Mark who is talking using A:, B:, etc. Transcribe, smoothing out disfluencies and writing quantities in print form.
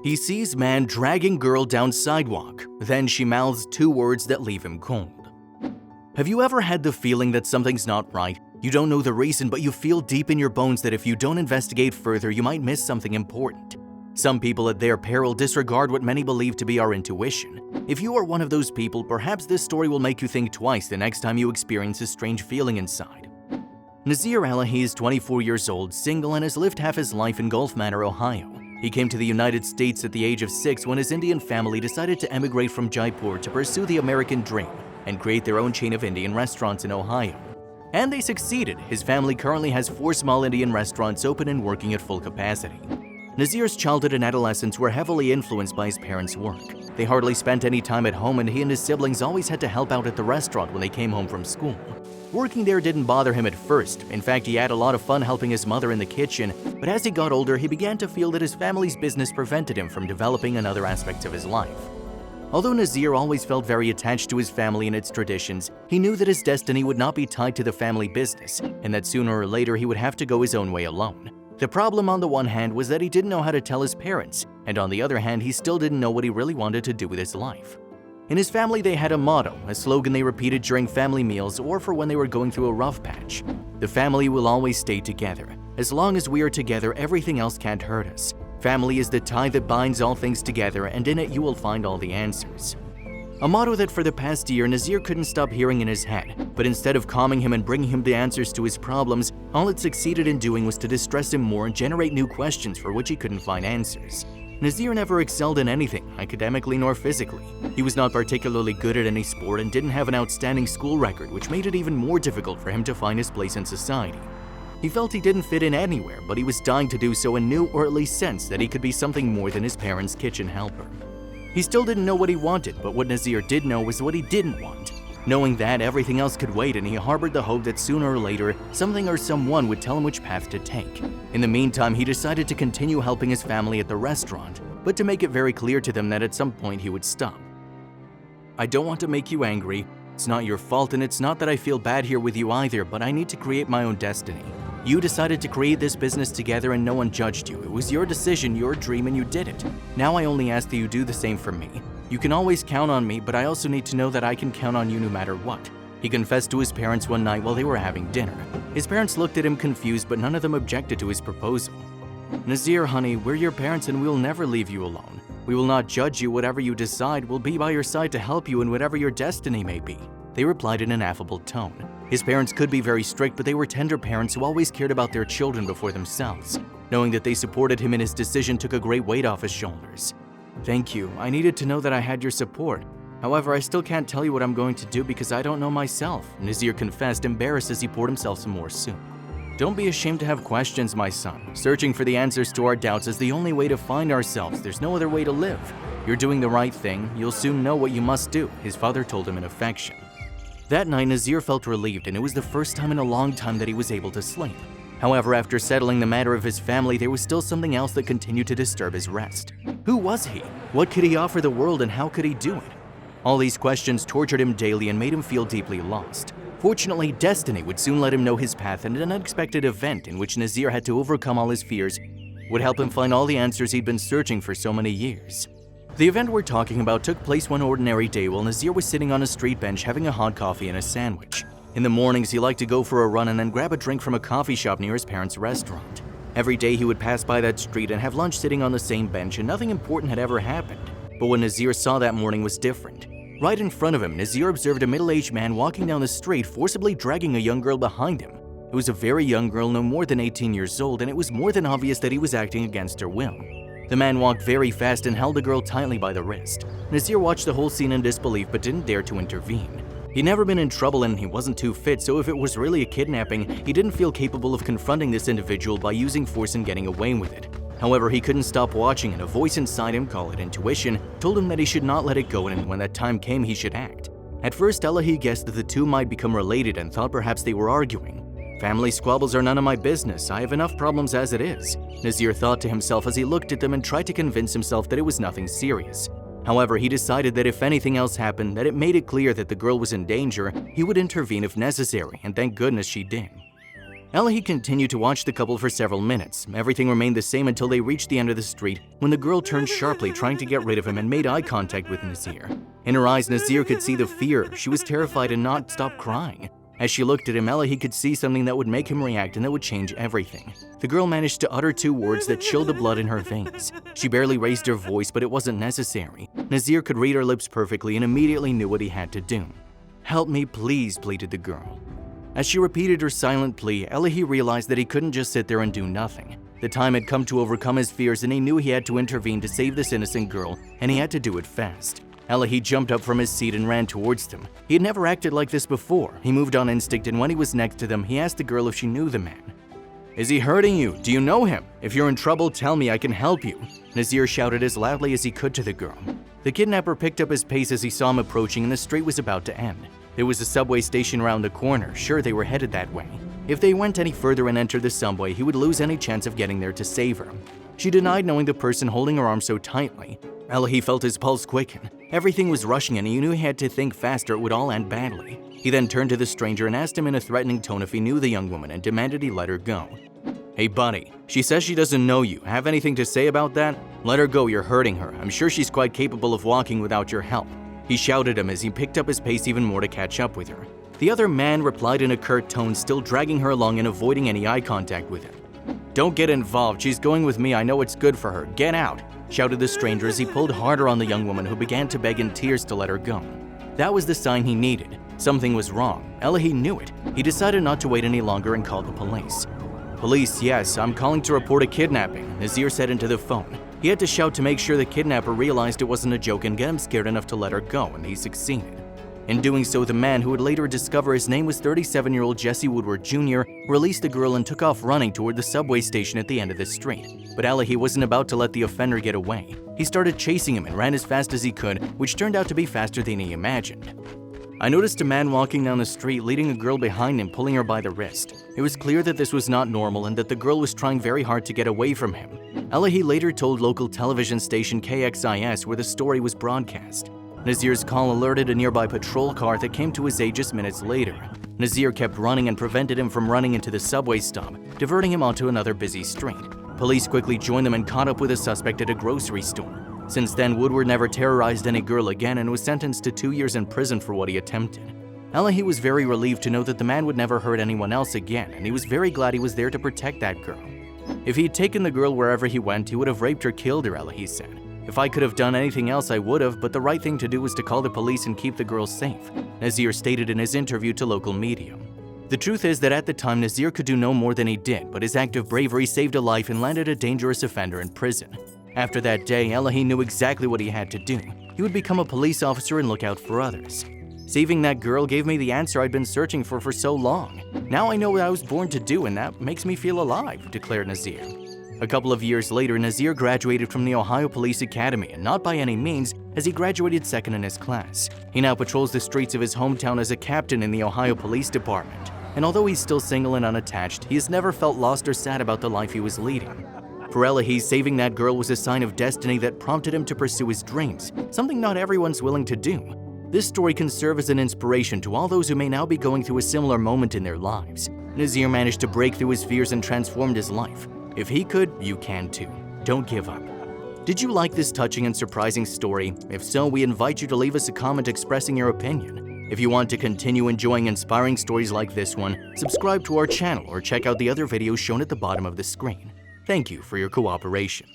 A: He sees man dragging girl down sidewalk, then she mouths 2 words that leave him cold. Have you ever had the feeling that something's not right? You don't know the reason, but you feel deep in your bones that if you don't investigate further, you might miss something important. Some people at their peril disregard what many believe to be our intuition. If you are one of those people, perhaps this story will make you think twice the next time you experience a strange feeling inside. Nazir Elahi is 24 years old, single, and has lived half his life in Gulf Manor, Ohio. He came to the United States at the age of 6 when his Indian family decided to emigrate from Jaipur to pursue the American dream and create their own chain of Indian restaurants in Ohio. And they succeeded. His family currently has 4 small Indian restaurants open and working at full capacity. Nazir's childhood and adolescence were heavily influenced by his parents' work. They hardly spent any time at home, and he and his siblings always had to help out at the restaurant when they came home from school. Working there didn't bother him at first. In fact, he had a lot of fun helping his mother in the kitchen, but as he got older, he began to feel that his family's business prevented him from developing in other aspects of his life. Although Nazir always felt very attached to his family and its traditions, he knew that his destiny would not be tied to the family business, and that sooner or later he would have to go his own way alone. The problem on the one hand was that he didn't know how to tell his parents, and on the other hand, he still didn't know what he really wanted to do with his life. In his family, they had a motto, a slogan they repeated during family meals or for when they were going through a rough patch. The family will always stay together. As long as we are together, everything else can't hurt us. Family is the tie that binds all things together, and in it you will find all the answers. A motto that for the past year Nazir couldn't stop hearing in his head, but instead of calming him and bringing him the answers to his problems, all it succeeded in doing was to distress him more and generate new questions for which he couldn't find answers. Nazir never excelled in anything, academically nor physically. He was not particularly good at any sport and didn't have an outstanding school record, which made it even more difficult for him to find his place in society. He felt he didn't fit in anywhere, but he was dying to do so and knew, or at least sensed, that he could be something more than his parents' kitchen helper. He still didn't know what he wanted, but what Nazir did know was what he didn't want. Knowing that, everything else could wait, and he harbored the hope that sooner or later, something or someone would tell him which path to take. In the meantime, he decided to continue helping his family at the restaurant, but to make it very clear to them that at some point he would stop. I don't want to make you angry. It's not your fault, and it's not that I feel bad here with you either, but I need to create my own destiny. You decided to create this business together and no one judged you. It was your decision, your dream, and you did it. Now I only ask that you do the same for me. You can always count on me, but I also need to know that I can count on you no matter what. He confessed to his parents one night while they were having dinner. His parents looked at him confused, but none of them objected to his proposal. Nazir, honey, we're your parents and we'll never leave you alone. We will not judge you. Whatever you decide, we'll be by your side to help you in whatever your destiny may be. They replied in an affable tone. His parents could be very strict, but they were tender parents who always cared about their children before themselves. Knowing that they supported him in his decision took a great weight off his shoulders. Thank you. I needed to know that I had your support. However, I still can't tell you what I'm going to do because I don't know myself, Nazir confessed, embarrassed as he poured himself some more soup. Don't be ashamed to have questions, my son. Searching for the answers to our doubts is the only way to find ourselves. There's no other way to live. You're doing the right thing. You'll soon know what you must do, his father told him in affection. That night, Nazir felt relieved, and it was the first time in a long time that he was able to sleep. However, after settling the matter of his family, there was still something else that continued to disturb his rest. Who was he? What could he offer the world, and how could he do it? All these questions tortured him daily and made him feel deeply lost. Fortunately, destiny would soon let him know his path, and an unexpected event in which Nazir had to overcome all his fears would help him find all the answers he'd been searching for so many years. The event we're talking about took place one ordinary day while Nazir was sitting on a street bench having a hot coffee and a sandwich. In the mornings, he liked to go for a run and then grab a drink from a coffee shop near his parents' restaurant. Every day he would pass by that street and have lunch sitting on the same bench, and nothing important had ever happened. But what Nazir saw that morning was different. Right in front of him, Nazir observed a middle-aged man walking down the street, forcibly dragging a young girl behind him. It was a very young girl, no more than 18 years old, and it was more than obvious that he was acting against her will. The man walked very fast and held the girl tightly by the wrist. Nazir watched the whole scene in disbelief but didn't dare to intervene. He'd never been in trouble and he wasn't too fit, so if it was really a kidnapping, he didn't feel capable of confronting this individual by using force and getting away with it. However, he couldn't stop watching, and a voice inside him, call it intuition, told him that he should not let it go, and when that time came, he should act. At first, Elahi guessed that the two might become related and thought perhaps they were arguing. Family squabbles are none of my business. I have enough problems as it is, Nazir thought to himself as he looked at them and tried to convince himself that it was nothing serious. However, he decided that if anything else happened, that it made it clear that the girl was in danger, he would intervene if necessary, and thank goodness she did. Elahi continued to watch the couple for several minutes. Everything remained the same until they reached the end of the street when the girl turned sharply, trying to get rid of him, and made eye contact with Nazir. In her eyes, Nazir could see the fear. She was terrified and not stop crying. As she looked at him, Elahi could see something that would make him react and that would change everything. The girl managed to utter 2 words that chilled the blood in her veins. She barely raised her voice, but it wasn't necessary. Nazir could read her lips perfectly and immediately knew what he had to do. "Help me, please," pleaded the girl. As she repeated her silent plea, Elahi realized that he couldn't just sit there and do nothing. The time had come to overcome his fears, and he knew he had to intervene to save this innocent girl, and he had to do it fast. Elahi jumped up from his seat and ran towards them. He had never acted like this before. He moved on instinct, and when he was next to them, he asked the girl if she knew the man. "Is he hurting you? Do you know him? If you're in trouble, tell me, I can help you," Nazir shouted as loudly as he could to the girl. The kidnapper picked up his pace as he saw him approaching, and the street was about to end. There was a subway station around the corner. Sure, they were headed that way. If they went any further and entered the subway, he would lose any chance of getting there to save her. She denied knowing the person holding her arm so tightly. Elahi felt his pulse quicken. Everything was rushing and he knew he had to think faster, it would all end badly. He then turned to the stranger and asked him in a threatening tone if he knew the young woman and demanded he let her go. "Hey buddy, she says she doesn't know you. Have anything to say about that? Let her go, you're hurting her. I'm sure she's quite capable of walking without your help." He shouted at him as he picked up his pace even more to catch up with her. The other man replied in a curt tone, still dragging her along and avoiding any eye contact with him. "Don't get involved, she's going with me, I know it's good for her. Get out," shouted the stranger as he pulled harder on the young woman, who began to beg in tears to let her go. That was the sign he needed. Something was wrong. Elahi knew it. He decided not to wait any longer and called the police. "Police, yes, I'm calling to report a kidnapping," Nazir said into the phone. He had to shout to make sure the kidnapper realized it wasn't a joke and get him scared enough to let her go, and he succeeded. In doing so, the man, who would later discover his name was 37-year-old Jesse Woodward Jr., released the girl and took off running toward the subway station at the end of the street. But Elahi wasn't about to let the offender get away. He started chasing him and ran as fast as he could, which turned out to be faster than he imagined. I noticed a man walking down the street leading a girl behind him, pulling her by the wrist. It was clear that this was not normal and that the girl was trying very hard to get away from him. Elahi later told local television station KXIS, where the story was broadcast. Nazir's call alerted a nearby patrol car that came to his aid just minutes later. Nazir kept running and prevented him from running into the subway stop, diverting him onto another busy street. Police quickly joined them and caught up with a suspect at a grocery store. Since then, Woodward never terrorized any girl again and was sentenced to 2 years in prison for what he attempted. Elahi was very relieved to know that the man would never hurt anyone else again, and he was very glad he was there to protect that girl. If he had taken the girl wherever he went, he would have raped or killed her, Elahi said. "If I could have done anything else, I would have, but the right thing to do was to call the police and keep the girl safe," Nazir stated in his interview to local media. The truth is that at the time, Nazir could do no more than he did, but his act of bravery saved a life and landed a dangerous offender in prison. After that day, Elahi knew exactly what he had to do. He would become a police officer and look out for others. "Saving that girl gave me the answer I'd been searching for so long. Now I know what I was born to do, and that makes me feel alive," declared Nazir. A couple of years later, Nazir graduated from the Ohio Police Academy, and not by any means, as he graduated second in his class. He now patrols the streets of his hometown as a captain in the Ohio Police Department. And although he's still single and unattached, he has never felt lost or sad about the life he was leading. For Elahi, saving that girl was a sign of destiny that prompted him to pursue his dreams, something not everyone's willing to do. This story can serve as an inspiration to all those who may now be going through a similar moment in their lives. Nazir managed to break through his fears and transformed his life. If he could, you can too. Don't give up. Did you like this touching and surprising story? If so, we invite you to leave us a comment expressing your opinion. If you want to continue enjoying inspiring stories like this one, subscribe to our channel or check out the other videos shown at the bottom of the screen. Thank you for your cooperation.